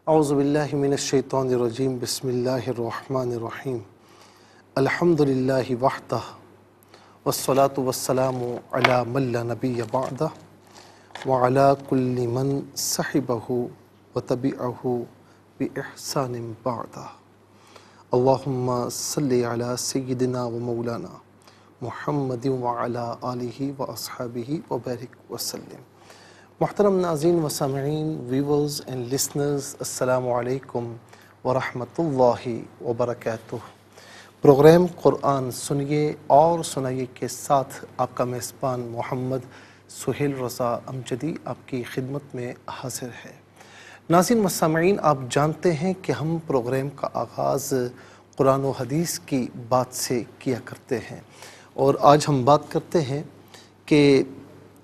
اعوذ باللہ من الشیطان الرجیم بسم اللہ الرحمن الرحیم الحمدللہ وحدہ والصلاة والسلام علی من لا نبی بعدہ وعلی کل من صحبہ وتبعہ بإحسان بعدہ اللہم صلی علی سیدنا و مولانا محمد وعلی آلہ واصحابہ وبارک وسلم۔ محترم ناظرین و سامعین، ویورز اینڈ لسنرز، السلام علیکم ورحمۃ اللہ وبرکاتہ۔ پروگرام قرآن سنیے اور سنائیے کے ساتھ آپ کا میزبان محمد سہیل رضا امجدی آپ کی خدمت میں حاضر ہے۔ ناظرین و سامعین، آپ جانتے ہیں کہ ہم پروگرام کا آغاز قرآن و حدیث کی بات سے کیا کرتے ہیں، اور آج ہم بات کرتے ہیں کہ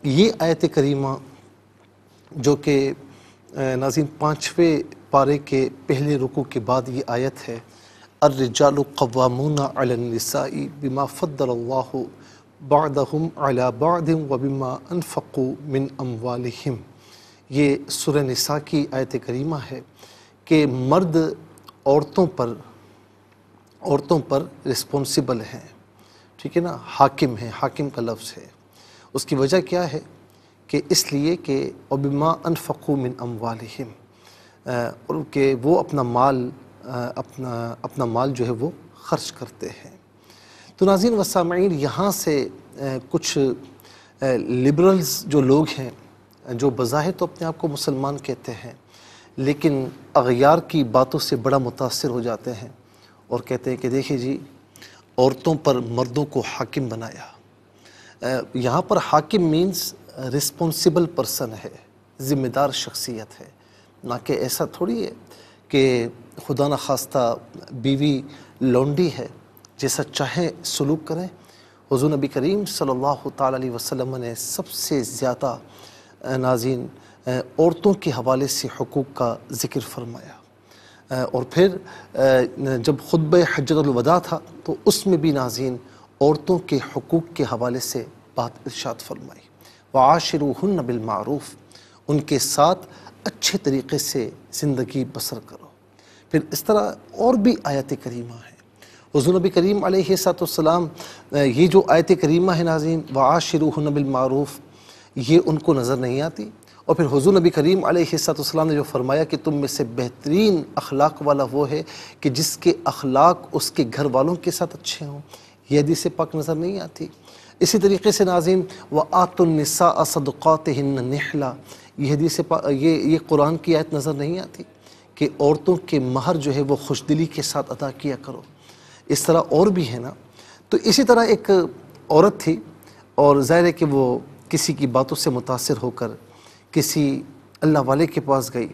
یہ آیت کریمہ جو کہ ناظرین 5ویں پارے کے پہلے رکوع کے بعد یہ آیت ہے، الرجال قوامون علی النساء بما فضل اللہ بعضهم علی بعض وبما انفقوا من اموالہم۔ یہ سورہ نساء کی آیت کریمہ ہے کہ مرد عورتوں پر رسپونسبل ہیں، ٹھیک ہے نا، حاکم ہیں، حاکم کا لفظ ہے۔ اس کی وجہ کیا ہے کہ اس لیے کہ وَبِمَا أَنفَقُوا مِنْ أَمْوَالِهِمْ، اور کہ وہ اپنا مال جو ہے وہ خرچ کرتے ہیں۔ تو ناظرین و سامعین، یہاں سے کچھ لبرلز جو لوگ ہیں، جو بظاہر تو اپنے آپ کو مسلمان کہتے ہیں لیکن اغیار کی باتوں سے بڑا متاثر ہو جاتے ہیں اور کہتے ہیں کہ دیکھیں جی، عورتوں پر مردوں کو حاکم بنایا۔ یہاں پر حاکم مینز رسپونسبل پرسن ہے، ذمہ دار شخصیت ہے، نہ کہ ایسا تھوڑی ہے کہ خدا نخواستہ بیوی لونڈی ہے، جیسا چاہیں سلوک کریں۔ حضور نبی کریم صلی اللہ تعالیٰ علیہ وسلم نے سب سے زیادہ ناظرین عورتوں کے حوالے سے حقوق کا ذکر فرمایا، اور پھر جب خطبہ حجۃ الوداع تھا تو اس میں بھی ناظرین عورتوں کے حقوق کے حوالے سے بات ارشاد فرمائی، وعاشروہن بالمعروف، ان کے ساتھ اچھے طریقے سے زندگی بسر کرو۔ پھر اس طرح اور بھی آیت کریمہ ہیں۔ حضور نبی کریم علیہ السلام، یہ جو آیت کریمہ ہے ناظرین وعاشروہن بالمعروف، یہ ان کو نظر نہیں آتی، اور پھر حضور نبی کریم علیہ السلام نے جو فرمایا کہ تم میں سے بہترین اخلاق والا وہ ہے کہ جس کے اخلاق اس کے گھر والوں کے ساتھ اچھے ہوں، یہ حدیث پاک نظر نہیں آتی۔ اسی طریقے سے ناظرین وَآتُوا النِّسَاءَ صَدُقَاتِهِنَّ نِحْلًا، یہ حدیث یہ قرآن کی آیت نظر نہیں آتی کہ عورتوں کے مہر جو ہے وہ خوشدلی کے ساتھ ادا کیا کرو۔ اس طرح اور بھی ہے نا۔ تو اسی طرح ایک عورت تھی، اور ظاہر ہے کہ وہ کسی کی باتوں سے متاثر ہو کر کسی اللہ والے کے پاس گئی،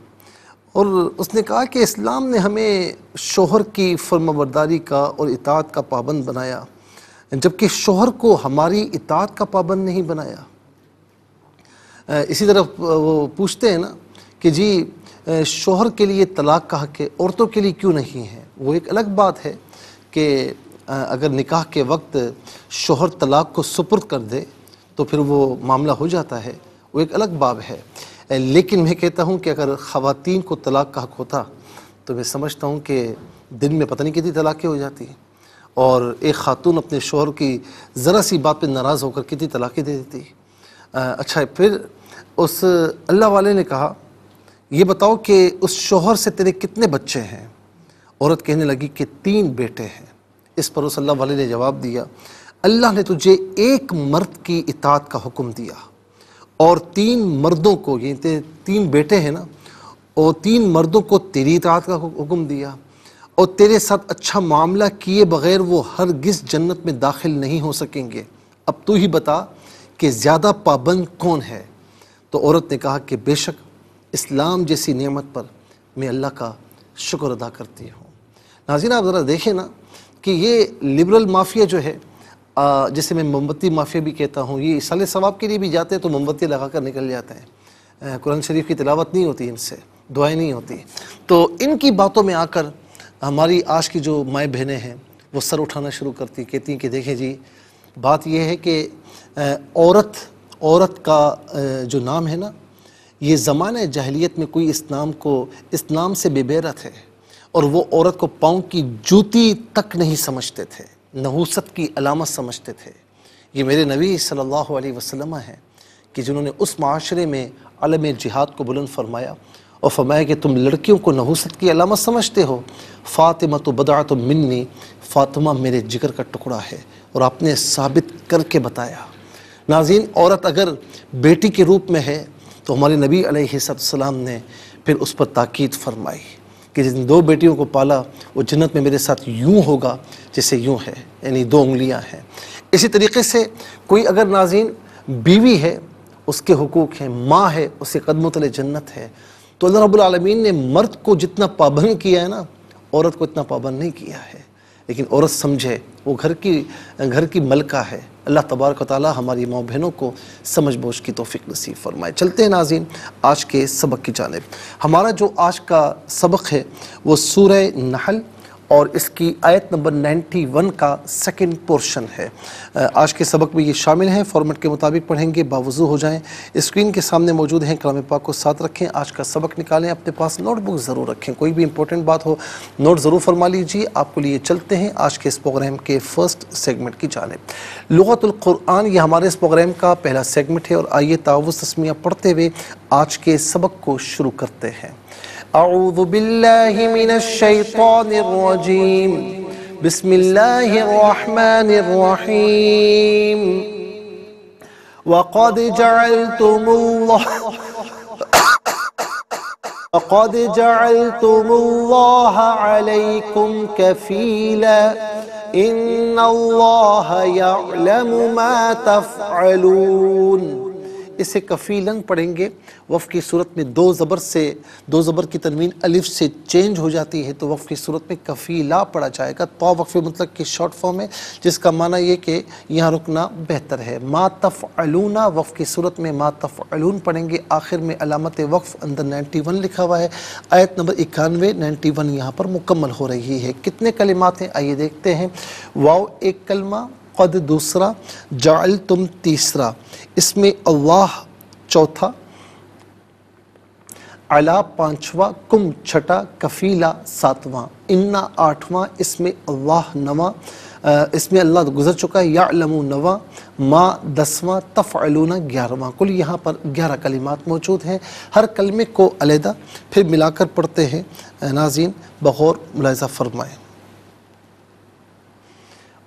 اور اس نے کہا کہ اسلام نے ہمیں شوہر کی فرمانبرداری کا اور اطاعت کا پابند بنایا، جبکہ شوہر کو ہماری اطاعت کا پابند نہیں بنایا۔ اسی طرح وہ پوچھتے ہیں نا کہ جی شوہر کے لیے طلاق کا حق ہے، عورتوں کے لیے کیوں نہیں ہے؟ وہ ایک الگ بات ہے کہ اگر نکاح کے وقت شوہر طلاق کو سپرد کر دے تو پھر وہ معاملہ ہو جاتا ہے، وہ ایک الگ باب ہے۔ لیکن میں کہتا ہوں کہ اگر خواتین کو طلاق کا حق ہوتا تو میں سمجھتا ہوں کہ دن میں پتہ نہیں کتنی طلاقیں ہو جاتی ہیں، اور ایک خاتون اپنے شوہر کی ذرا سی بات پہ ناراض ہو کر کتنی طلاقیں دے دیتی۔ اچھا، پھر اس اللہ والے نے کہا یہ بتاؤ کہ اس شوہر سے تیرے کتنے بچے ہیں؟ عورت کہنے لگی کہ 3 بیٹے ہیں۔ اس پر اس اللہ والے نے جواب دیا، اللہ نے تجھے ایک مرد کی اطاعت کا حکم دیا اور 3 مردوں کو، یہ 3 بیٹے ہیں نا، اور 3 مردوں کو تیری اطاعت کا حکم دیا، اور تیرے ساتھ اچھا معاملہ کیے بغیر وہ ہرگز جنت میں داخل نہیں ہو سکیں گے۔ اب تو ہی بتا کہ زیادہ پابند کون ہے؟ تو عورت نے کہا کہ بے شک اسلام جیسی نعمت پر میں اللہ کا شکر ادا کرتی ہوں۔ ناظرین، آپ ذرا دیکھیں نا کہ یہ لبرل مافیا جو ہے، جسے میں موم بتی مافیا بھی کہتا ہوں، یہ ایصال ثواب کے لیے بھی جاتے ہیں تو موم بتی لگا کر نکل جاتے ہیں، قرآن شریف کی تلاوت نہیں ہوتی، ان سے دعائیں نہیں ہوتی۔ تو ان کی باتوں میں آ کر ہماری آج کی جو مائیں بہنیں ہیں وہ سر اٹھانا شروع کرتی، کہتی ہیں کہ دیکھیں جی، بات یہ ہے کہ عورت کا جو نام ہے نا، یہ زمانہ جاہلیت میں کوئی اس نام سے بے بیرت ہے، اور وہ عورت کو پاؤں کی جوتی تک نہیں سمجھتے تھے، نحوست کی علامت سمجھتے تھے۔ یہ میرے نبی صلی اللہ علیہ وسلم ہیں کہ جنہوں نے اس معاشرے میں علم جہاد کو بلند فرمایا اور فرمایا کہ تم لڑکیوں کو نحوست کی علامت سمجھتے ہو، فاطمہ تو بضعۃ منی، فاطمہ میرے جگر کا ٹکڑا ہے، اور آپ نے ثابت کر کے بتایا۔ ناظرین، عورت اگر بیٹی کے روپ میں ہے تو ہمارے نبی علیہ السلام نے پھر اس پر تاکید فرمائی کہ جن 2 بیٹیوں کو پالا وہ جنت میں میرے ساتھ یوں ہوگا جیسے یوں ہے، یعنی 2 انگلیاں ہیں۔ اسی طریقے سے کوئی اگر ناظرین بیوی ہے، اس کے حقوق ہیں، ماں ہے، اسے قدموں تلے جنت ہے۔ تو اللہ رب العالمین نے مرد کو جتنا پابند کیا ہے نا، عورت کو اتنا پابند نہیں کیا ہے، لیکن عورت سمجھے وہ گھر کی ملکہ ہے۔ اللہ تبارک و تعالی ہماری ماں بہنوں کو سمجھ بوجھ کی توفیق نصیب فرمائے۔ چلتے ہیں ناظرین آج کے سبق کی جانب۔ ہمارا جو آج کا سبق ہے وہ سورہ نحل اور اس کی آیت نمبر 91 کا سیکنڈ پورشن ہے۔ آج کے سبق میں یہ شامل ہیں، فارمیٹ کے مطابق پڑھیں گے، باوضو ہو جائیں۔ اسکرین کے سامنے موجود ہیں، کلام پاک کو ساتھ رکھیں، آج کا سبق نکالیں، اپنے پاس نوٹ بک ضرور رکھیں، کوئی بھی امپورٹنٹ بات ہو نوٹ ضرور فرما لیجیے۔ آپ کو لیے چلتے ہیں آج کے اس پروگرام کے فرسٹ سیگمنٹ کی جانب۔ لغت القرآن یہ ہمارے اس پروگرام کا پہلا سیگمنٹ ہے، اور آئیے تعوذ تسمیہ پڑھتے ہوئے آج کے سبق کو شروع کرتے ہیں۔ اعوذ باللہ من الشیطان الرجیم، بسم اللہ الرحمن الرحیم۔ وَقَدْ جَعَلْتُمُ اللَّهَ عَلَيْكُمْ كَفِيلًا إِنَّ اللَّهَ يَعْلَمُ مَا تَفْعَلُونَ۔ اسے کفیلاً پڑھیں گے، وقف کی صورت میں دو زبر کی تنوین الف سے چینج ہو جاتی ہے، تو وقف کی صورت میں کفیلا پڑھا جائے گا۔ تو وقف مطلق کی شارٹ فارم ہے، جس کا معنی یہ کہ یہاں رکنا بہتر ہے۔ ما تفعلون، وقف کی صورت میں ما تفعلون پڑھیں گے، آخر میں علامت وقف اندر 91 لکھا ہوا ہے، آیت نمبر 91 91 یہاں پر مکمل ہو رہی ہے۔ کتنے کلمات ہیں آئیے دیکھتے ہیں۔ واو ایک کلمہ، قد دوسرا، جعلتم تیسرا، اس میں اللہ چوتھا، علا پانچواں، کم چھٹا، کفیلا ساتواں، انا آٹھواں، اس میں اللہ نواں، اس میں اللہ گزر چکا ہے، یعلم نواں، ما 10واں، تفعلون 11واں۔ کل یہاں پر 11 کلمات موجود ہیں۔ ہر کلمے کو علیحدہ پھر ملا کر پڑھتے ہیں، ناظرین بغور ملاحظہ فرمائیں۔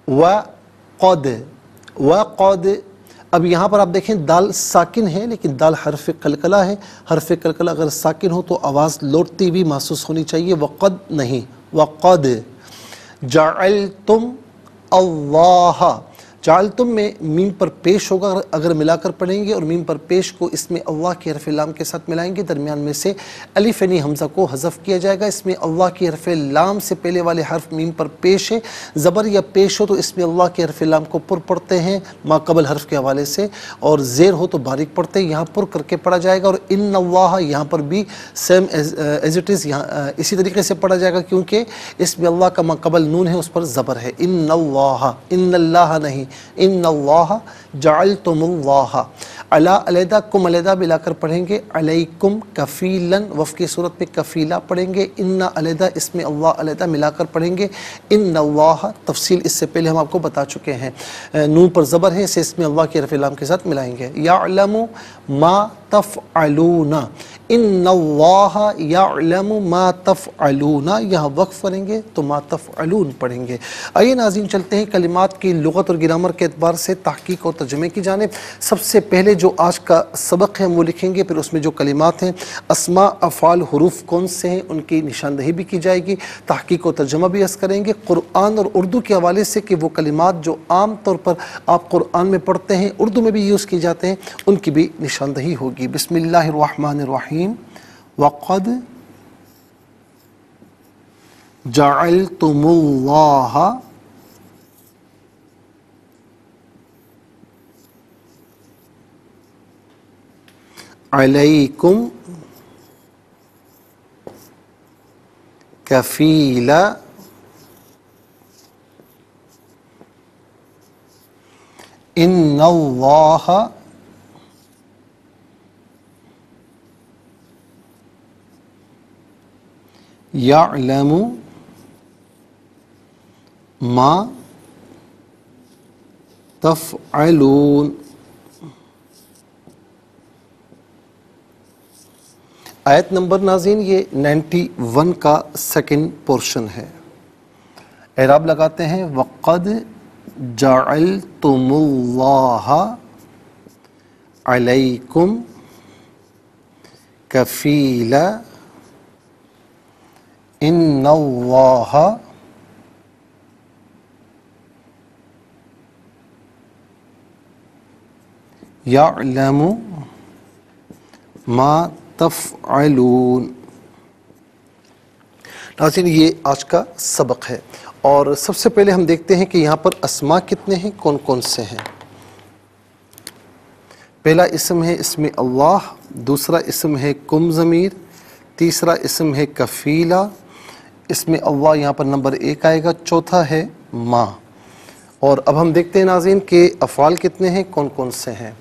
وَقَدْ، اب یہاں پر آپ دیکھیں دال ساکن ہے، لیکن دال حرف قلقلہ ہے۔ حرف قلقلہ اگر ساکن ہو تو آواز لوٹتی بھی محسوس ہونی چاہیے، وقد نہیں، وقد جعلتم اللہ، جعلتم میں میم پر پیش ہوگا، اگر ملا کر پڑھیں گے اور میم پر پیش کو اس میں اللہ کی حرف لام کے ساتھ ملائیں گے، درمیان میں سے الف یعنی حمزہ کو حذف کیا جائے گا۔ اس میں اللہ کی حرف لام سے پہلے والے حرف میم پر پیش ہے، زبر یا پیش ہو تو اس میں اللہ کی حرف لام کو پر پڑھتے ہیں ما قبل حرف کے حوالے سے، اور زیر ہو تو باریک پڑھتے ہیں، یہاں پر کر کے پڑھا جائے گا۔ اور ان اللہ یہاں پر بھی سیم ایز اٹ از یہاں اسی طریقے سے پڑھا جائے گا، کیونکہ اس میں اللہ کا ما قبل نون ہے، اس پر زبر ہے۔ ان اللہ، ان اللہ نہیں، ان اللہ جعلتم اللہ، علا علیحدہ، کم علیحدہ ملا کر پڑھیں گے، علیکم کفیلاً، وقف کی صورت میں کفیلا پڑھیں گے، ان علیحدہ، اس میں اللہ علیحدہ ملا کر پڑھیں گے، ان اللہ، تفصیل اس سے پہلے ہم آپ کو بتا چکے ہیں، نون پر زبر ہے، اسے اس میں اللہ کی حرف لام کے ساتھ ملائیں گے۔ یعلم ما تفعلون، ان اللہ یعلم ما تفعلون، یہاں وقف کریں گے تو ما تفعلون پڑھیں گے۔ آئیے ناظرین چلتے ہیں کلمات کی لغت اور گرامر کے اعتبار سے تحقیق اور ترجمے کی جانب۔ سب سے پہلے جو آج کا سبق ہے وہ لکھیں گے، پھر اس میں جو کلمات ہیں، اسماء افعال حروف کون سے ہیں ان کی نشاندہی بھی کی جائے گی، تحقیق و ترجمہ بھی عرض کریں گے، قرآن اور اردو کے حوالے سے کہ وہ کلمات جو عام طور پر آپ قرآن میں پڑھتے ہیں، اردو میں بھی یوز کی جاتے ہیں، ان کی بھی نشاندہی ہوگی۔ بسم اللہ الرحمن الرحیم۔ وقد جعلتم اللہ علیکم کفیلا ان اللہ یعلم ما تفعلون. آیت نمبر ناظرین یہ 91 کا سیکنڈ پورشن ہے. اعراب لگاتے ہیں وَقَدْ جَعَلْتُمُ اللَّهَ عَلَيْكُمْ كَفِيلًا إِنَّ اللَّهَ يَعْلَمُ مَا تفعلون. ناظرین یہ آج کا سبق ہے اور سب سے پہلے ہم دیکھتے ہیں کہ یہاں پر اسماء کتنے ہیں، کون کون سے ہیں. پہلا اسم ہے اسم اللہ، دوسرا اسم ہے کم ضمیر، تیسرا اسم ہے کفیلہ. اسم اللہ یہاں پر نمبر 1 آئے گا، چوتھا ہے ما. اور اب ہم دیکھتے ہیں ناظرین کہ افعال کتنے ہیں، کون کون سے ہیں.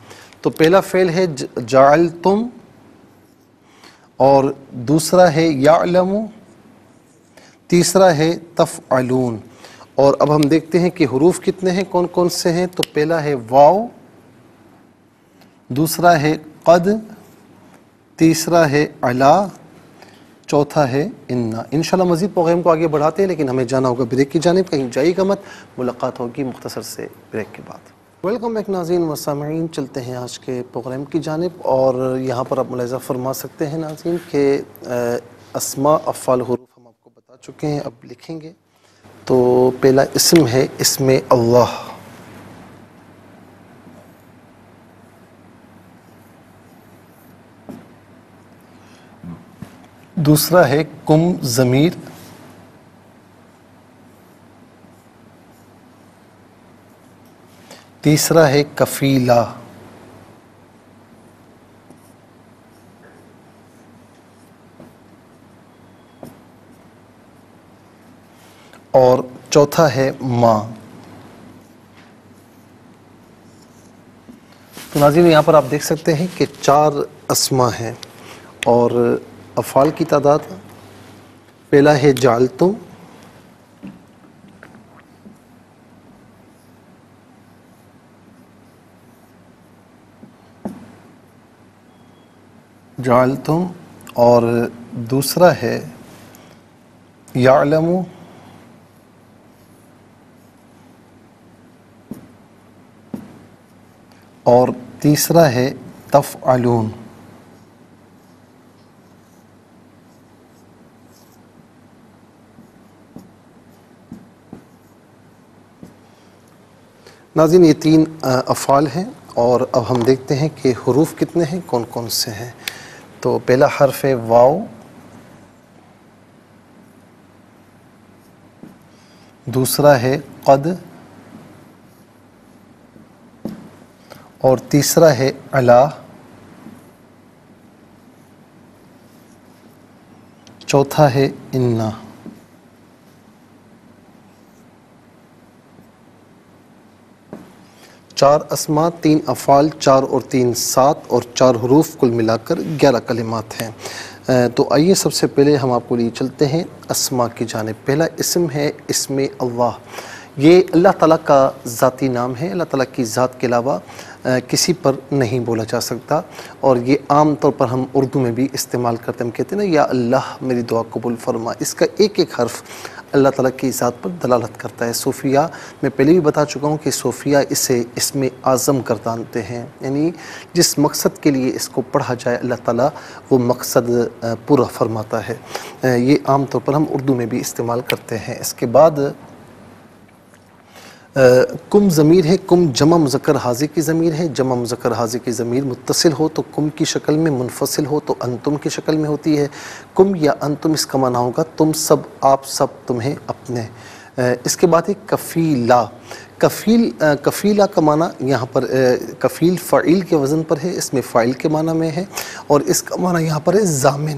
تو پہلا فعل ہے جعلتم، اور دوسرا ہے یعلم، تیسرا ہے تفعلون. اور اب ہم دیکھتے ہیں کہ حروف کتنے ہیں، کون کون سے ہیں. تو پہلا ہے واو، دوسرا ہے قد، تیسرا ہے علا، چوتھا ہے انا. انشاءاللہ مزید پروگرام کو آگے بڑھاتے ہیں لیکن ہمیں جانا ہوگا بریک کی جانب. کہیں جائیے گا مت، ملاقات ہوگی مختصر سے بریک کے بعد. ویلکم بیک ناظرین و سامعین، چلتے ہیں آج کے پروگرام کی جانب. اور یہاں پر آپ ملاحظہ فرما سکتے ہیں ناظرین کہ اسماء افعال حروف ہم آپ کو بتا چکے ہیں، اب لکھیں گے. تو پہلا اسم ہے اسم اللہ، دوسرا ہے کم ضمیر، تیسرا ہے کفیلہ، اور چوتھا ہے ما. تو ناظرین یہاں پر آپ دیکھ سکتے ہیں کہ 4 اسماء ہیں اور افعال کی تعداد. پہلا ہے جعلتم، جعلتم، اور دوسرا ہے یعلم، اور تیسرا ہے تفعلون. ناظرین یہ 3 افعال ہیں اور اب ہم دیکھتے ہیں کہ حروف کتنے ہیں، کون کون سے ہیں. تو پہلا حرف ہے واو، دوسرا ہے قد، اور تیسرا ہے علا، چوتھا ہے انا. چار اسماء، 3 افعال، 4 اور 3 7 اور 4 حروف، کل ملا کر 11 کلمات ہیں. تو آئیے سب سے پہلے ہم آپ کو لیے چلتے ہیں اسماء کی جانب. پہلا اسم ہے اسم اللہ. یہ اللہ تعالیٰ کا ذاتی نام ہے، اللہ تعالیٰ کی ذات کے علاوہ کسی پر نہیں بولا جا سکتا. اور یہ عام طور پر ہم اردو میں بھی استعمال کرتے ہیں. ہم کہتے ہیں نا یا اللہ میری دعا قبول فرما. اس کا ایک ایک حرف اللہ تعالیٰ کی ذات پر دلالت کرتا ہے. صوفیہ میں پہلے بھی بتا چکا ہوں کہ صوفیہ اسے اسم اعظم گردانتے ہیں، یعنی جس مقصد کے لیے اس کو پڑھا جائے اللہ تعالیٰ وہ مقصد پورا فرماتا ہے. یہ عام طور پر ہم اردو میں بھی استعمال کرتے ہیں. اس کے بعد کم ضمیر ہے. کم جمع مذکر حاضر کی ضمیر ہے. جمع مذکر حاضر کی ضمیر متصل ہو تو کم کی شکل میں، منفصل ہو تو انتم کی شکل میں ہوتی ہے. کم یا انتم اس کا معنی ہوگا تم سب، آپ سب، تمہیں، اپنے. اس کے بعد ہے کفیلہ. کفیلہ کا معنی یہاں پر کفیل فعیل کے وزن پر ہے، اس میں فاعل کے معنی میں ہے، اور اس کا معنی یہاں پر ہے ضامن.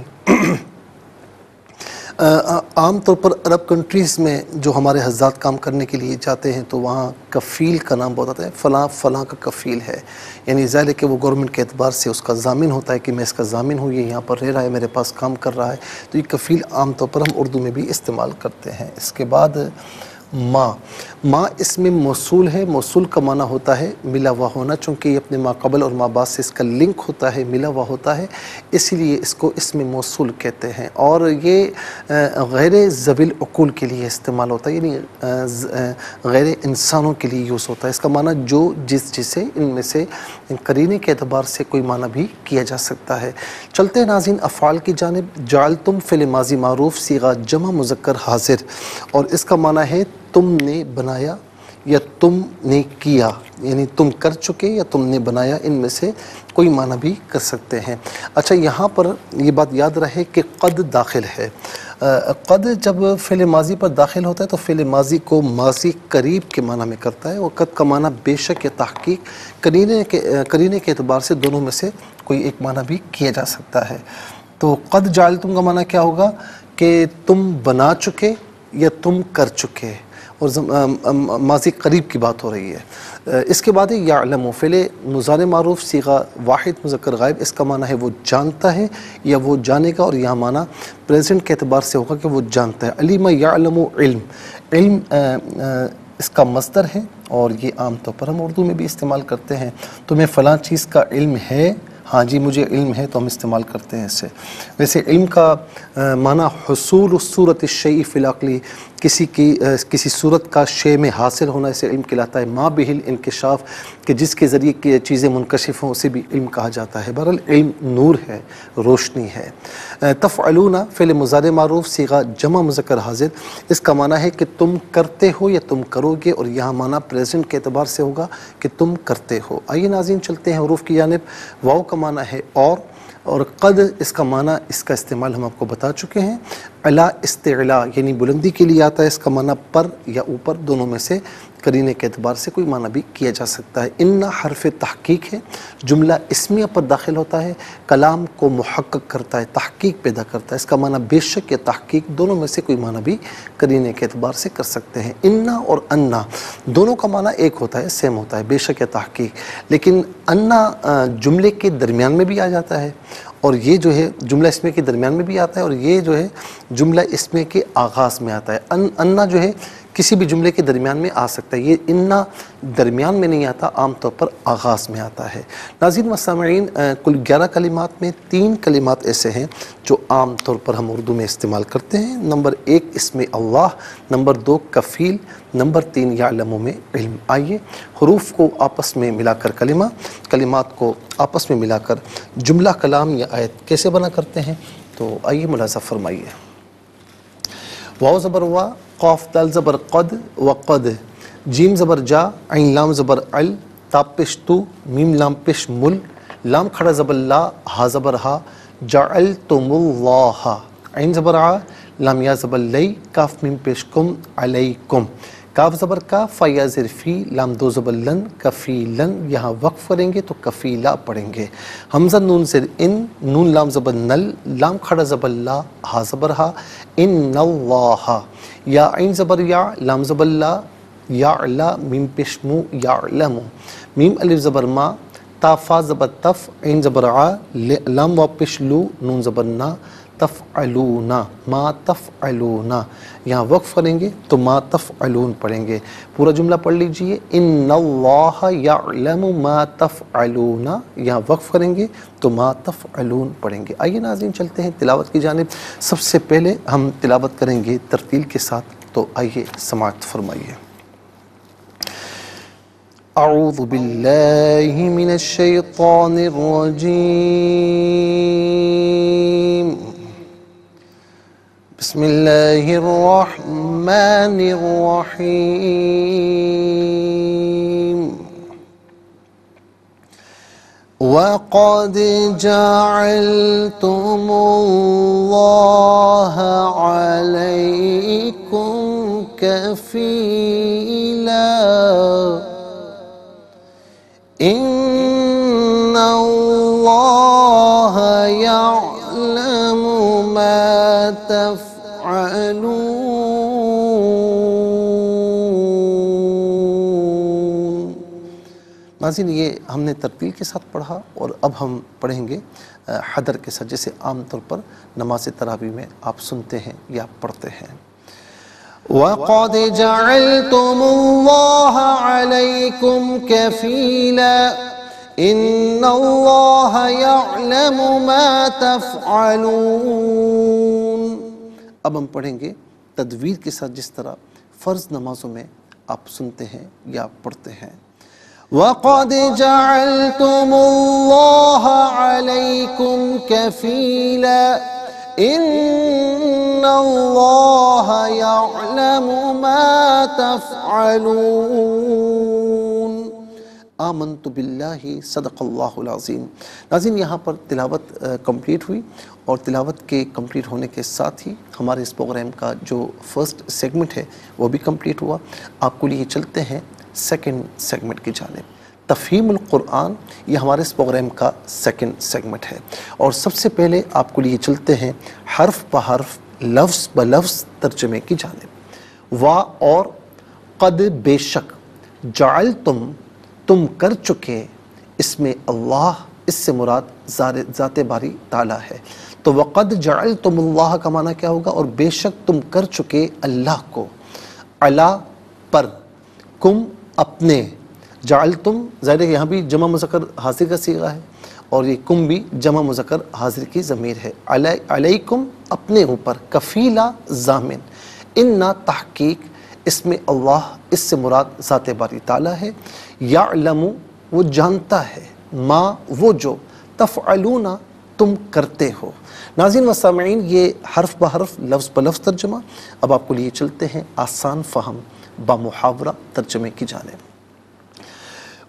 عام طور پر عرب کنٹریز میں جو ہمارے حضرات کام کرنے کے لیے جاتے ہیں تو وہاں کفیل کا نام بہت آتا ہے، فلاں فلاں کا کفیل ہے، یعنی ظاہر ہے کہ وہ گورنمنٹ کے اعتبار سے اس کا ضامن ہوتا ہے کہ میں اس کا ضامن ہوں، یہ یہاں پر رہ رہا ہے، میرے پاس کام کر رہا ہے، تو یہ کفیل عام طور پر ہم اردو میں بھی استعمال کرتے ہیں۔ اس کے بعد ماں اسم موصول ہے، موصول کا معنی ہوتا ہے ملا ہوا ہونا، چونکہ یہ اپنے ما قبل اور ما بعد سے اس کا لنک ہوتا ہے، ملا ہوا ہوتا ہے، اسی لیے اس کو اسم موصول کہتے ہیں، اور یہ غیر ذوی العقول کے لیے استعمال ہوتا ہے، یعنی غیر انسانوں کے لیے یوز ہوتا ہے۔ اس کا معنی جو جسے ان میں سے قرینے کے اعتبار سے کوئی معنی بھی کیا جا سکتا ہے۔ چلتے ہیں ناظرین افعال کی جانب۔ جعلتم فعل ماضی معروف صیغہ جمع مذکر حاضر، اور اس کا معنی ہے تم نے بنایا یا تم نے کیا، یعنی تم کر چکے یا تم نے بنایا، ان میں سے کوئی معنی بھی کر سکتے ہیں۔ اچھا یہاں پر یہ بات یاد رہے کہ قد داخل ہے، قد جب فعل ماضی پر داخل ہوتا ہے تو فعل ماضی کو ماضی قریب کے معنی میں کرتا ہے، اور قد کا معنی بے شک یا تحقیق، قرینے کے اعتبار سے دونوں میں سے کوئی ایک معنی بھی کیا جا سکتا ہے۔ تو قد جعلتم کا معنی کیا ہوگا کہ تم بنا چکے یا تم کر چکے، اور ماضی قریب کی بات ہو رہی ہے۔ اس کے بعد یعلم فعل مضارع معروف صیغہ واحد مذکر غائب، اس کا معنی ہے وہ جانتا ہے یا وہ جانے گا، اور یہاں معنی پریزنٹ کے اعتبار سے ہوگا کہ وہ جانتا ہے۔ علم یعلم علم اس کا مصدر ہے، اور یہ عام طور پر ہم اردو میں بھی استعمال کرتے ہیں۔ تمہیں فلاں چیز کا علم ہے، ہاں جی مجھے علم ہے، تو ہم استعمال کرتے ہیں اسے۔ ویسے علم کا معنی حصول الصورت الشیء فی العقل، کسی صورت کا شے میں حاصل ہونا، اسے علم کہلاتا ہے۔ ما بہل انکشاف، کہ جس کے ذریعے کی چیزیں منکشف ہوں اسے بھی علم کہا جاتا ہے۔ بہرحال علم نور ہے، روشنی ہے۔ تفعلون فعل مضارع معروف صیغہ جمع مذکر حاضر، اس کا معنی ہے کہ تم کرتے ہو یا تم کرو گے، اور یہاں معنی پریزنٹ کے اعتبار سے ہوگا کہ تم کرتے ہو۔ آئیے ناظرین چلتے ہیں حروف کی جانب۔ واو کا معنی ہے اور قد اس کا معنی، اس کا استعمال ہم آپ کو بتا چکے ہیں۔ علا استعلا یعنی بلندی کے لیے آتا ہے، اس کا معنی پر یا اوپر، دونوں میں سے قرینے کے اعتبار سے کوئی معنی بھی کیا جا سکتا ہے۔ ان حرف تحقیق ہے، جملہ اسمیہ پر داخل ہوتا ہے، کلام کو محقق کرتا ہے، تحقیق پیدا کرتا ہے، اس کا معنی بے شک یا تحقیق، دونوں میں سے کوئی معنی بھی قرینے کے اعتبار سے کر سکتے ہیں۔ انا اور انا دونوں کا معنی ایک ہوتا ہے، سیم ہوتا ہے، بے شک یا تحقیق، لیکن انا جملے کے درمیان میں بھی آ جاتا ہے، اور یہ جو ہے جملہ اسمیہ کے درمیان میں بھی آتا ہے، اور یہ جو ہے جملہ اسمیہ کے آغاز میں آتا ہے۔ انا جو ہے کسی بھی جملے کے درمیان میں آ سکتا ہے، یہ انا درمیان میں نہیں آتا، عام طور پر آغاز میں آتا ہے۔ ناظرین و سامعین، کل 11 کلمات میں 3 کلمات ایسے ہیں جو عام طور پر ہم اردو میں استعمال کرتے ہیں۔ نمبر 1 اسم اللہ، نمبر 2 کفیل، نمبر 3 یعلم میں علم۔ آئیے حروف کو آپس میں ملا کر کلمات کو آپس میں ملا کر جملہ کلام یا آیت کیسے بنا کرتے ہیں، تو آئیے ملاحظہ فرمائیے۔ واو زبر وا، قاف دال زبر قد وقد، جیم زبر جا، عین لام زبر ال، تا پیش تو، میم لام پیش مل، لام کھڑا زبر لا، ہا زبر ہا، جعلتم اللہ، عین زبر ع، لام یا زبر لی، کاف میم پیش کم، علیکم، کاف زبر کا، فا یا زیر فی، لام دو زبر لن، کفیلن، یہاں وقف کریں گے تو کفیلا پڑھیں گے۔ حمزہ نون زیر ان، نون لام زبر نل، لام کھڑا زبر لا، ہا زبر ہا، ان اللہ، یا عین زبر یا، لام زبر لا، یعلا، میم پیش مو، یعلم، میم الف زبر ما، تا فا زبر تف، عین زبر ع، لام وا پیش لو، نون زبر نا، تفعلون، ما تفعلون، یہاں وقف کریں گے تو ما تفعلون پڑھیں گے۔ پورا جملہ پڑھ لیجئے، ان اللہ یعلم ما تفعلون، یہاں وقف کریں گے تو ما تفعلون پڑھیں گے۔ آئیے ناظرین چلتے ہیں تلاوت کی جانب۔ سب سے پہلے ہم تلاوت کریں گے ترتیل کے ساتھ، تو آئیے سماعت فرمائیے۔ اعوذ باللہ من الشیطان الرجیم، بسم اللہ الرحمن الرحیم، وَقَدْ جَعَلْتُمُ اللَّهَ عَلَيْكُمْ كَفِيلًا إِنَّ اللَّهَ يَعْلَمُ مَا تَفْعَلُونَ ناظرین یہ ہم نے ترتیل کے ساتھ پڑھا اور اب ہم پڑھیں گے حدر کے ساتھ، جیسے عام طور پر نماز تراویح میں آپ سنتے ہیں یا پڑھتے ہیں۔ وَقَدْ جَعَلْتُمُ اللَّهَ عَلَيْكُمْ كَفِيلًا إِنَّ اللَّهَ يَعْلَمُ مَا تَفْعَلُونَ۔ اب ہم پڑھیں گے تدویر کے ساتھ جس طرح فرض نمازوں میں آپ سنتے ہیں یا پڑھتے ہیں۔ وَقَدْ جَعَلْتُمُ اللَّهَ عَلَيْكُمْ كَفِيلًا إِنَّ اللَّهَ يَعْلَمُ مَا تَفْعَلُونَ۔ آمنت باللہ صدق اللہ العظیم۔ ناظرین یہاں پر تلاوت کمپلیٹ ہوئی، اور تلاوت کے کمپلیٹ ہونے کے ساتھ ہی ہمارے اس پروگرام کا جو فرسٹ سیگمنٹ ہے وہ بھی کمپلیٹ ہوا۔ آپ کو لیے چلتے ہیں سیکنڈ سیگمنٹ کی جانب۔ تفہیم القرآن یہ ہمارے اس پروگرام کا سیکنڈ سیگمنٹ ہے، اور سب سے پہلے آپ کو لیے چلتے ہیں حرف بحرف لفظ بلفظ ترجمے کی جانب۔ وا اور قد بے شک، جعلتم تم کر چکے، اس میں اللہ، اس سے مراد ذات باری تعالیٰ ہے، تو وقد جعلتم اللہ کا معنی کیا ہوگا؟ اور بے شک تم کر چکے اللہ کو، علا پر، کم اپنے، جعلتم ظاہر ہے یہاں بھی جمع مذکر حاضر کا صیغہ ہے، اور یہ کم بھی جمع مذکر حاضر کی ضمیر ہے۔ علیکم اپنے اوپر، کفیلا ضامن، انا تحقیق، اس میں اللہ، اس سے مراد ذات باری تعالیٰ ہے، یعلم وہ جانتا ہے، ما وہ جو، تفعلون تم کرتے ہو۔ ناظرین و سامعین یہ حرف بحرف لفظ بلفظ ترجمہ۔ اب آپ کو لیے چلتے ہیں آسان فہم بامحاورہ ترجمے کی جانب۔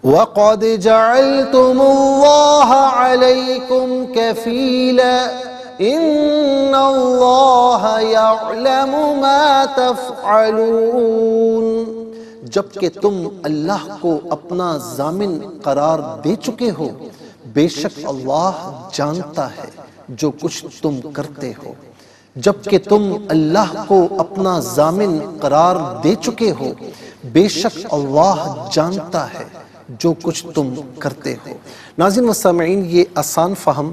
وَقَدْ جَعَلْتُمُ اللَّهَ عَلَيْكُمْ كَفِيلًا إِنَّ اللَّهَ يَعْلَمُ مَا تَفْعَلُونَ۔ جبکہ تم اللہ کو اپنا ضامن قرار دے چکے ہو، بے شک اللہ جانتا ہے جو کچھ تم کرتے ہو۔ جبکہ تم اللہ کو اپنا ضامن قرار دے چکے ہو، بے شک اللہ جانتا ہے جو کچھ تم کرتے ہو۔ ناظرین و سامعین یہ آسان فہم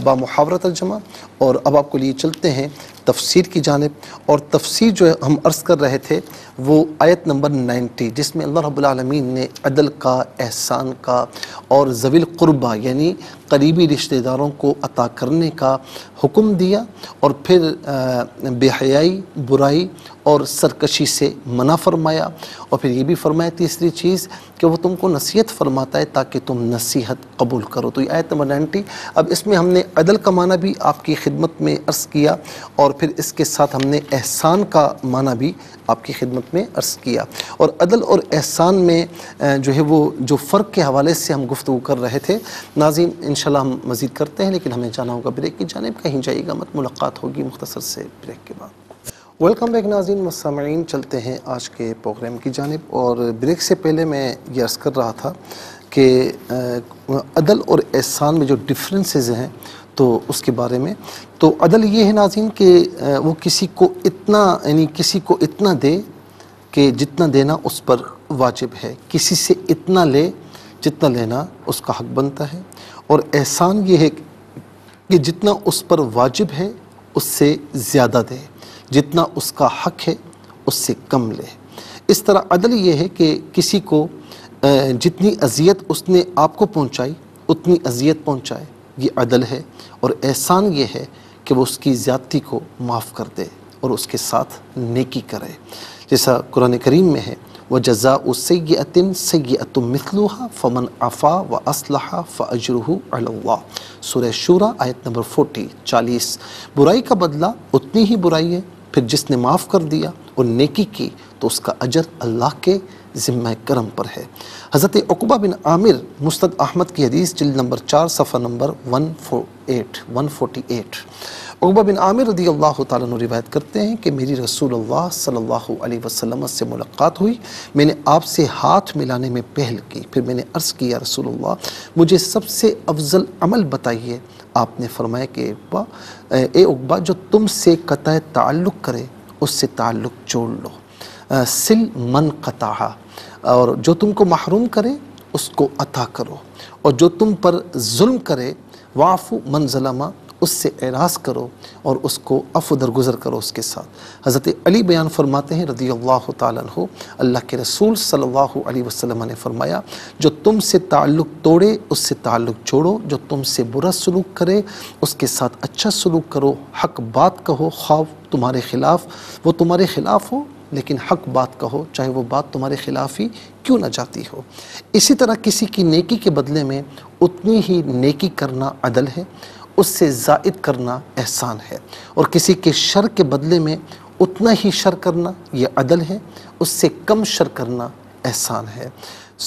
بامحاورہ ترجمہ، اور اب آپ کو لیے چلتے ہیں تفسیر کی جانب۔ اور تفسیر جو ہم عرض کر رہے تھے وہ آیت نمبر 90، جس میں اللہ رب العالمین نے عدل کا، احسان کا، اور ذوی القربہ یعنی قریبی رشتہ داروں کو عطا کرنے کا حکم دیا، اور پھر بے حیائی، برائی اور سرکشی سے منع فرمایا، اور پھر یہ بھی فرمایا تیسری چیز کہ وہ تم کو نصیحت فرماتا ہے تاکہ تم نصیحت قبول کرو۔ تو یہ آیت نمبر 90۔ اب اس میں ہم نے عدل کا معنی بھی آپ کی خدمت میں عرض کیا، اور پھر اس کے ساتھ ہم نے احسان کا معنی بھی آپ کی خدمت میں عرض کیا، اور عدل اور احسان میں جو ہے وہ جو فرق کے حوالے سے ہم گفتگو کر رہے تھے۔ ناظرین انشاءاللہ ہم مزید کرتے ہیں، لیکن ہمیں جانا ہوگا بریک کی جانب، کہیں جائیے گا مت، ملاقات ہوگی مختصر سے بریک کے بعد۔ ویلکم بیک ناظرین و سامعین، چلتے ہیں آج کے پروگرام کی جانب، اور بریک سے پہلے میں یہ عرض کر رہا تھا کہ عدل اور احسان میں جو ڈفرینسز ہیں تو اس کے بارے میں، تو عدل یہ ہے ناظرین کہ وہ کسی کو اتنا، یعنی کسی کو اتنا دے کہ جتنا دینا اس پر واجب ہے، کسی سے اتنا لے جتنا لینا اس کا حق بنتا ہے، اور احسان یہ ہے کہ جتنا اس پر واجب ہے اس سے زیادہ دے، جتنا اس کا حق ہے اس سے کم لے۔ اس طرح عدل یہ ہے کہ کسی کو جتنی اذیت اس نے آپ کو پہنچائی اتنی اذیت پہنچائے، یہ عدل ہے، اور احسان یہ ہے کہ وہ اس کی زیادتی کو معاف کر دے اور اس کے ساتھ نیکی کرے، جیسا قرآن کریم میں ہے وَجَزَاءُ سَيِّئَةٍ سَيِّئَةٌ مِثْلُهَا فَمَنْ عَفَا وَأَصْلَحَ فَأَجْرُهُ عَلَى اللَّهِ۔ سورہ شورى آیت نمبر 40۔ برائی کا بدلہ اتنی ہی برائی ہے، پھر جس نے معاف کر دیا اور نیکی کی تو اس کا اجر اللہ کے ذمہ کرم پر ہے۔ حضرت عقبہ بن عامر مسند احمد کی حدیث جلد نمبر 4 صفحہ نمبر 148۔ عقبہ بن عامر رضی اللہ تعالیٰ عنہ روایت کرتے ہیں کہ میری رسول اللہ صلی اللہ علیہ وسلم سے ملاقات ہوئی، میں نے آپ سے ہاتھ ملانے میں پہل کی، پھر میں نے عرض کیا رسول اللہ مجھے سب سے افضل عمل بتائیے۔ آپ نے فرمایا کہ اے عقبہ جو تم سے قطع تعلق کرے اس سے تعلق جوڑ لو، سل من قطعہ، اور جو تم کو محروم کرے اس کو عطا کرو، اور جو تم پر ظلم کرے وعفو من ظلم، اس سے اعراض کرو اور اس کو عفو درگزر کرو اس کے ساتھ۔ حضرت علی بیان فرماتے ہیں رضی اللہ تعالیٰ عنہ، اللہ کے رسول صلی اللہ علیہ وسلم نے فرمایا، جو تم سے تعلق توڑے اس سے تعلق جوڑو، جو تم سے برا سلوک کرے اس کے ساتھ اچھا سلوک کرو، حق بات کہو، خواہ تمہارے خلاف وہ تمہارے خلاف ہو لیکن حق بات کہو، چاہے وہ بات تمہارے خلاف ہی کیوں نہ جاتی ہو۔ اسی طرح کسی کی نیکی کے بدلے میں اتنی ہی نیکی کرنا عدل ہے، اس سے زائد کرنا احسان ہے، اور کسی کے شر کے بدلے میں اتنا ہی شر کرنا یہ عدل ہے، اس سے کم شر کرنا احسان ہے۔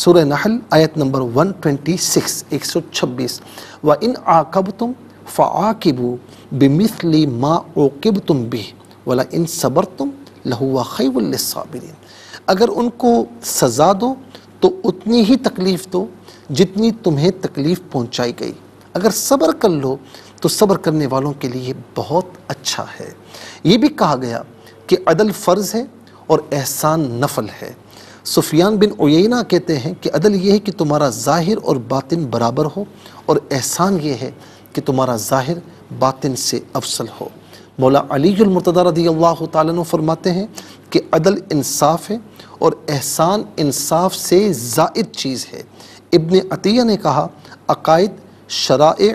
سورہ نحل آیت نمبر 126 126، وَإِنْ عَاقَبْتُمْ فَعَاقِبُوا بِمِثْلِ مَا عُوقِبْتُمْ بِهِ وَلَئِنْ صَبَرْتُمْ لَهُوَ خَيْرٌ لِلصَّابِرِينَ، اگر ان کو سزا دو تو اتنی ہی تکلیف دو جتنی تمہیں تکلیف پہنچائی گئی، اگر صبر کر لو تو صبر کرنے والوں کے لیے بہت اچھا ہے۔ یہ بھی کہا گیا کہ عدل فرض ہے اور احسان نفل ہے۔ سفیان بن عیینہ کہتے ہیں کہ عدل یہ ہے کہ تمہارا ظاہر اور باطن برابر ہو، اور احسان یہ ہے کہ تمہارا ظاہر باطن سے افضل ہو۔ مولا علی المرتضیٰ رضی اللہ تعالیٰ عنہ فرماتے ہیں کہ عدل انصاف ہے اور احسان انصاف سے زائد چیز ہے۔ ابن عطیہ نے کہا، عقائد، شرائع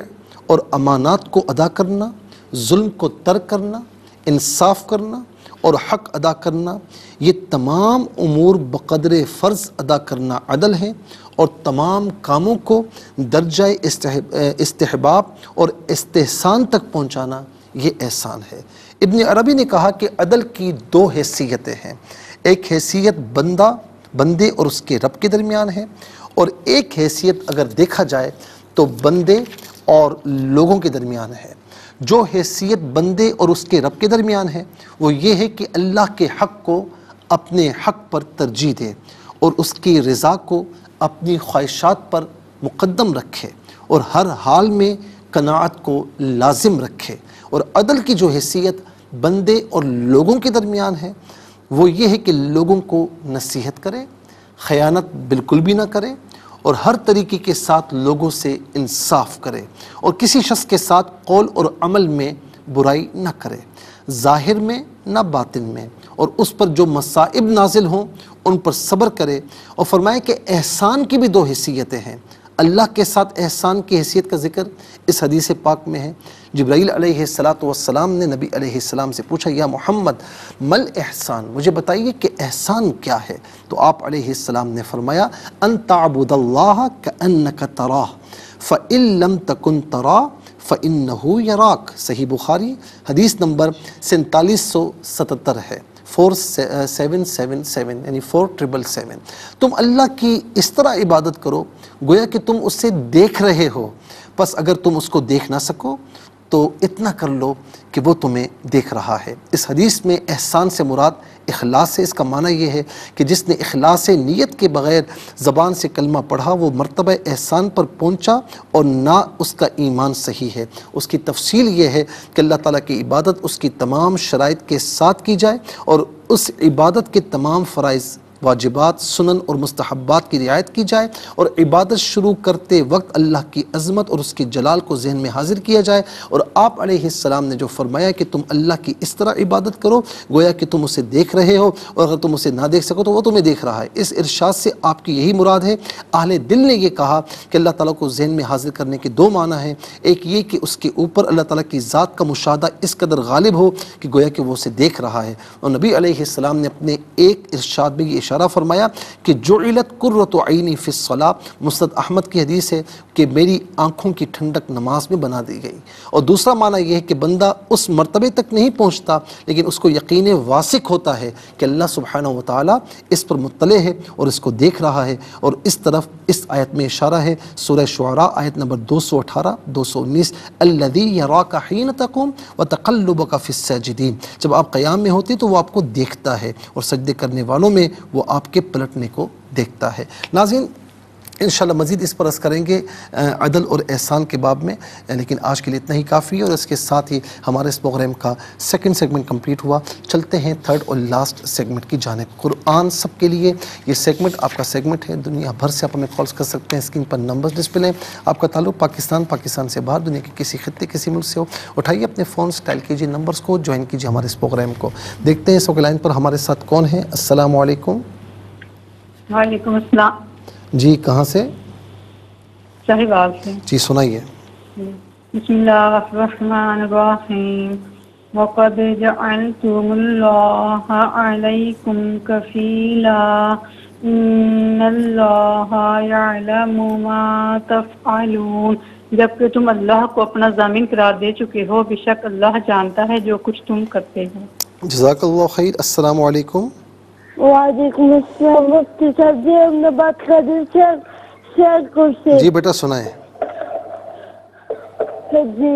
اور امانات کو ادا کرنا، ظلم کو ترک کرنا، انصاف کرنا اور حق ادا کرنا، یہ تمام امور بقدر فرض ادا کرنا عدل ہے، اور تمام کاموں کو درجہ استحباب اور استحسان تک پہنچانا یہ احسان ہے۔ ابن عربی نے کہا کہ عدل کی دو حیثیتیں ہیں، ایک حیثیت بندے اور اس کے رب کے درمیان ہے، اور ایک حیثیت اگر دیکھا جائے تو بندے اور لوگوں کے درمیان ہے۔ جو حیثیت بندے اور اس کے رب کے درمیان ہے وہ یہ ہے کہ اللہ کے حق کو اپنے حق پر ترجیح دے اور اس کی رضا کو اپنی خواہشات پر مقدم رکھے، اور ہر حال میں قناعت کو لازم رکھے۔ اور عدل کی جو حیثیت بندے اور لوگوں کے درمیان ہے وہ یہ ہے کہ لوگوں کو نصیحت کرے، خیانت بالکل بھی نہ کرے، اور ہر طریقے کے ساتھ لوگوں سے انصاف کرے، اور کسی شخص کے ساتھ قول اور عمل میں برائی نہ کرے، ظاہر میں نہ باطن میں، اور اس پر جو مصائب نازل ہوں ان پر صبر کرے۔ اور فرمائے کہ احسان کی بھی دو حیثیتیں ہیں۔ اللہ کے ساتھ احسان کی حیثیت کا ذکر اس حدیث پاک میں ہے۔ جبرائیل علیہ السلام نے نبی علیہ السلام سے پوچھا، یا محمد مل احسان، مجھے بتائیے کہ احسان کیا ہے؟ تو آپ علیہ السلام نے فرمایا، ان تعبد اللہ کأنک تراہ فإن لم تکن تراہ فإنہ یراک۔ صحیح بخاری حدیث نمبر 4777 ہے، 4777 یعنی 4777۔ تم اللہ کی اس طرح عبادت کرو گویا کہ تم اسے دیکھ رہے ہو، پس اگر تم اس کو دیکھ نہ سکو تو اتنا کر لو کہ وہ تمہیں دیکھ رہا ہے۔ اس حدیث میں احسان سے مراد اخلاص ہے۔ اس کا معنی یہ ہے کہ جس نے اخلاص نیت کے بغیر زبان سے کلمہ پڑھا وہ مرتبہ احسان پر پہنچا، اور نہ اس کا ایمان صحیح ہے۔ اس کی تفصیل یہ ہے کہ اللہ تعالیٰ کی عبادت اس کی تمام شرائط کے ساتھ کی جائے، اور اس عبادت کے تمام فرائض، واجبات، سنن اور مستحبات کی رعایت کی جائے، اور عبادت شروع کرتے وقت اللہ کی عظمت اور اس کی جلال کو ذہن میں حاضر کیا جائے۔ اور آپ علیہ السلام نے جو فرمایا کہ تم اللہ کی اس طرح عبادت کرو گویا کہ تم اسے دیکھ رہے ہو، اور اگر تم اسے نہ دیکھ سکو تو وہ تمہیں دیکھ رہا ہے۔ اس ارشاد سے آپ کی یہی مراد ہے۔ اہل دل نے یہ کہا کہ اللہ تعالیٰ کو ذہن میں حاضر کرنے کے دو معنی ہیں، ایک یہ کہ اس کے اوپر اللہ تعالیٰ کی ذات کا مشاہدہ اس قدر غالب ہو کہ گویا کہ وہ اسے دیکھ رہا ہے، اور نبی علیہ السلام نے اپنے ایک ارشاد میں یہ اشارہ فرمایا کہ جعلت قرۃ عینی فی الصلاۃ، مسند احمد کی حدیث ہے کہ میری آنکھوں کی ٹھنڈک نماز میں بنا دی گئی۔ اور دوسرا معنی یہ ہے کہ بندہ اس مرتبے تک نہیں پہنچتا لیکن اس کو یقین واثق ہوتا ہے کہ اللہ سبحانہ و تعالیٰ اس پر مطلع ہے اور اس کو دیکھ رہا ہے، اور اس طرف اس آیت میں اشارہ ہے۔ سورہ شعراء آیت نمبر 218 219، الذی یراک حین تقوم وتقلبک فی الساجدین، جب آپ قیام میں ہوتے تو وہ آپ کو دیکھتا ہے، اور سجدے کرنے والوں میں وہ آپ کے پلٹنے کو دیکھتا ہے۔ ناظرین، انشاءاللہ مزید اس پر عرض کریں گے عدل اور احسان کے باب میں، لیکن آج کے لیے اتنا ہی کافی ہے، اور اس کے ساتھ ہی ہمارے اس پروگرام کا سیکنڈ سیگمنٹ کمپلیٹ ہوا۔ چلتے ہیں تھرڈ اور لاسٹ سیگمنٹ کی جانب۔ قرآن سب کے لیے یہ سیگمنٹ آپ کا سیگمنٹ ہے، دنیا بھر سے آپ ہمیں کالز کر سکتے ہیں، اسکرین پر نمبرز ڈسپلے ہیں۔ آپ کا تعلق پاکستان سے باہر، دنیا کے کسی خطے کسی ملک سے ہو، اٹھائیے اپنے فون، ڈائل کیجیے نمبرز کو، جوائن کیجیے ہمارے اس پروگرام کو۔ دیکھتے ہیں اس وقت لائن پر ہمارے ساتھ کون ہے۔ السلام علیکم۔ وعلیکم السلام جی کہاں سے؟ شاہباز سے۔ جی سنائیے۔ بسم اللہ الرحمن الرحیم وقد جعلتم اللہ علیکم کفیلا ان اللہ یعلم ما تفعلون، جبکہ تم اللہ کو اپنا ضامن قرار دے چکے ہو، بے شک اللہ جانتا ہے جو کچھ تم کرتے ہو۔ جزاک اللہ خیر۔ السلام علیکم۔ وعلیکم السلام۔ مفتی صاحب جی ہم نے بات کر دی شیئر کو سے۔ جی بیٹا سنائیں۔ جی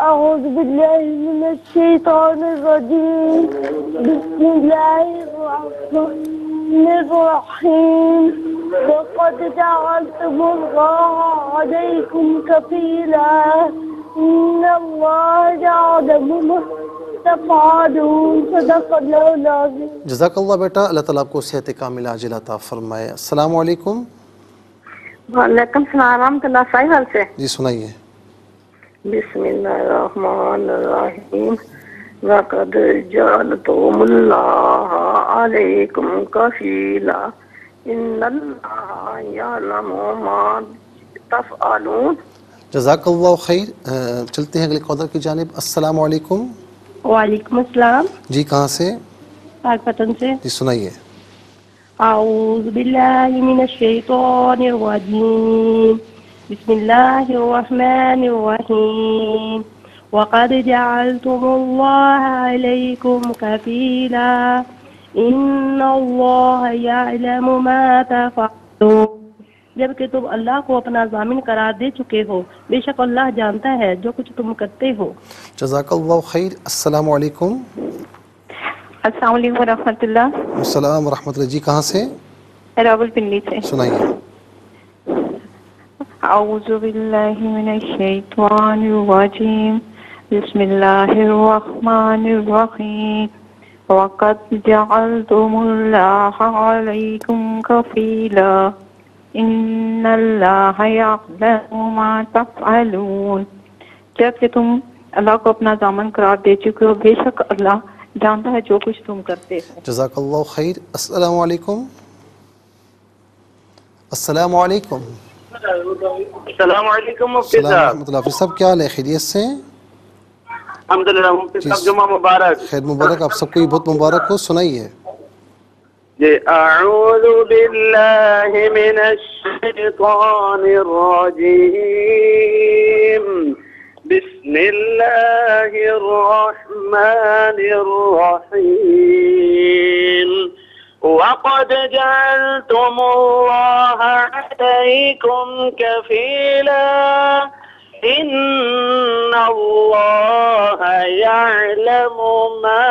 اعوذ باللہ من الشیطان الرجیم بسم اللہ الرحمن الرحیم وقد جعلتم اللہ علیکم کفیلا ان اللہ یعلم ما تفعلون، صدق اللہ العظیم۔ جزاک اللہ بیٹا، اللہ تعالیٰ آپ کو صحت کاملہ عاجلہ عطا فرمائے۔ السلام علیکم۔ وعلیکم السلام ورحمۃ اللہ۔ صحیح حال سے؟ جی سنائیے۔ بسم اللہ الرحمن الرحیم وقد جعلتم اللہ علیکم کفیلا ان اللہ یعلم ما تفعلون۔ جزاک اللہ خیر۔ چلتے ہیں اگلے کالر کی جانب۔ السلام علیکم۔ وعلیکم السلام۔ جی کہاں سے؟ پاک پتن سے۔ جی سنائیے۔ اعوذ باللہ من الشیطان الرجیم بسم اللہ الرحمن الرحیم وقد جعلتم اللہ علیکم کفیلا ان اللہ یعلم ما تفعلون، جبکہ تم اللہ کو اپنا ضامن قرار دے چکے ہو، بے شک اللہ جانتا ہے جو کچھ تم کرتے ہو۔ جزاک اللہ خیر۔ السلام علیکم۔ السلام علیکم ورحمۃ اللہ۔ السلام ورحمۃ اللہ۔ جی کہاں سے؟ راول پنڈی سے۔ سنائیے۔ اعوذ باللہ من الشیطان الرجیم بسم اللہ الرحمن الرحیم وقد جعلتم اللہ علیکم کفیلا ان اللہ یعلم ما تفعلون، جبکہ تم اللہ کو اپنا ضامن قرار دے چکے ہو، بے شک اللہ جانتا ہے جو کچھ تم کرتے ہو۔ جزاک اللہ خیر۔ السلام علیکم۔ السلام علیکم۔ السلام علیکم مفتی السلام صاحب۔ ورحمۃ اللہ۔ حافظ صاحب کیا حال ہے؟ خیریت سے ہیں؟ الحمدللہ مفتی صاحب جمعہ مبارک۔ خیر مبارک، آپ سب کو یہ بہت مبارک ہو۔ سنائیے۔ جی اعوذ باللہ من الشیطان الرجیم بسم اللہ الرحمن الرحیم وقد جعلتم اللہ علیکم کفیلا ان اللہ یعلم ما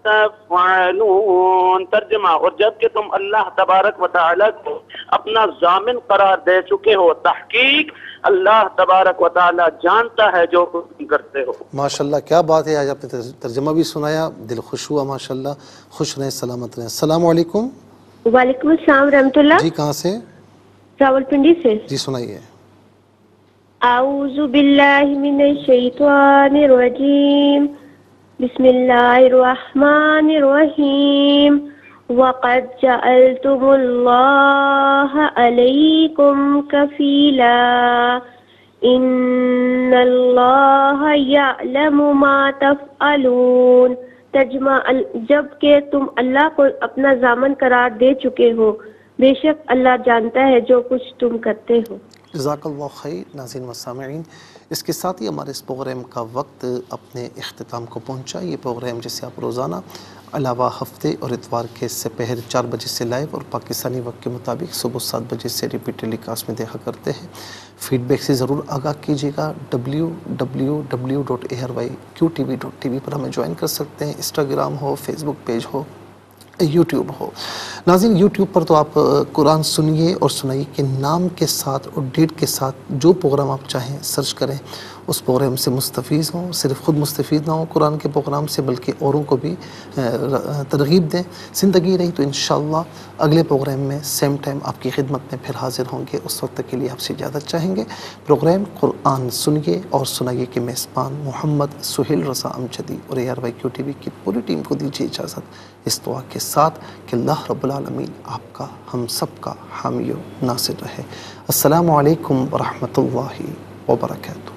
تفعلون۔ ترجمہ، اور جب کہ تم اللہ تبارک و تعالیٰ کو اپنا ضامن قرار دے چکے ہو، تحقیق اللہ تبارک و تعالیٰ جانتا ہے جو تم کرتے ہو۔ ماشاءاللہ کیا بات ہے، آج آپ نے ترجمہ بھی سنایا، دل خوش ہوا ماشاءاللہ۔ خوش رہیں، سلامت رہیں۔ السلام علیکم۔ وعلیکم السلام ورحمۃ اللہ۔ جی کہاں سے؟ راول پنڈی سے۔ جی سنائیے۔ اعوذ باللہ من الشیطان الرجیم بسم اللہ الرحمن الرحیم وقد جعلتم اللہ علیکم کفیلا ان اللہ یعلم ما تفعلون، ترجمہ، جب کہ تم اللہ کو اپنا ضامن قرار دے چکے ہو، بے شک اللہ جانتا ہے جو کچھ تم کرتے ہو۔ جزاک اللہ خیر۔ ناظرین و سامعین، اس کے ساتھ ہی ہمارے اس پروگرام کا وقت اپنے اختتام کو پہنچا۔ یہ پروگرام جسے آپ روزانہ علاوہ ہفتے اور اتوار کے سپہر 4 بجے سے لائیو اور پاکستانی وقت کے مطابق صبح 7 بجے سے ریپیٹ ٹیلی کاسٹ میں دیکھا کرتے ہیں۔ فیڈ بیک سے ضرور آگاہ کیجیے گا۔ www.arYQTV.tv پر ہمیں جوائن کر سکتے ہیں۔ انسٹاگرام ہو، فیس بک پیج ہو، یوٹیوب ہو۔ ناظرین یوٹیوب پر تو آپ قرآن سنیے اور سنائیے کے نام کے ساتھ اور ڈیٹ کے ساتھ جو پروگرام آپ چاہیں سرچ کریں، اس پروگرام سے مستفیض ہوں، صرف خود مستفید نہ ہوں قرآن کے پروگرام سے بلکہ اوروں کو بھی ترغیب دیں۔ زندگی رہی تو انشاءاللہ اگلے پروگرام میں سیم ٹائم آپ کی خدمت میں پھر حاضر ہوں گے، اس وقت کے لیے آپ سے اجازت چاہیں گے۔ پروگرام قرآن سنیے اور سنائیے کے میزبان محمد سہیل رضا امجدی اور ARYQ TV کی پوری ٹیم کو دیجیے اجازت اس دعا کے ساتھ کہ اللہ رب العالمین آپ کا ہم سب کا حامی و ناصر رہے۔ السلام علیکم ورحمۃ اللہ وبرکاتہ۔